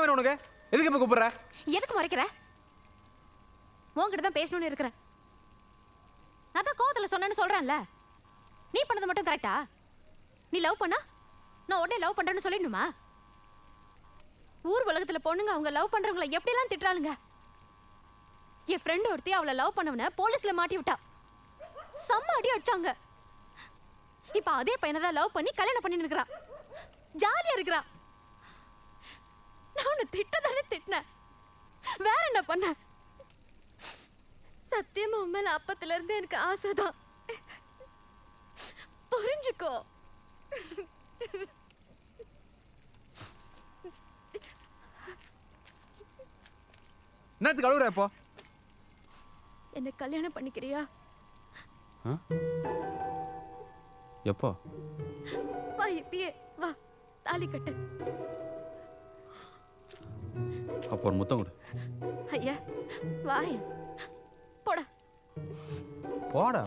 வேணும் உனக்கு? எதுக்கு இப்ப கூப்பிடுற? எதுக்கு மறைக்கிற? உன்கிட்ட தான் பேசணும்னு இருக்கிறேன். அதான் கோவத்துல சொன்னேன்னு சொல்றேன்ல. நீ பண்ணது மட்டும் கரெக்டா? நீ லவ் பண்ணா நான் உடனே லவ் பண்றேன்னு சொல்லிடணுமா? ஊர் உலகத்துல பொண்ணுங்க அவங்க லவ் பண்றவங்கள எப்படிலாம் திட்டுறாளுங்க. என் ஃப்ரெண்ட் ஒருத்தி அவளை லவ் பண்ணவன போலீஸ்ல மாட்டி விட்டா. செம்ம அடி அடிச்சாங்க. இப்ப அதே பையனை தான் லவ் பண்ணி கல்யாணம் பண்ணி இருக்கிறா. ஜாலியா இருக்கிறா. நான் உன்னை திட்டதானே திட்டினேன். வேற என்ன பண்ண? சத்தியமா உன் மேல அப்பத்துல இருந்து எனக்கு ஆசைதான். புரிஞ்சுக்கோ. என்னத்துக்கு அழுகுற இப்போ? என்ன கல்யாணம் பண்ணிக்கிறியா? எப்போ? வா இப்பயே வா, தாலி கட்டு. அப்போ ஒரு முத்தம் கொடு. ஐயா வாய் போடா. போடா.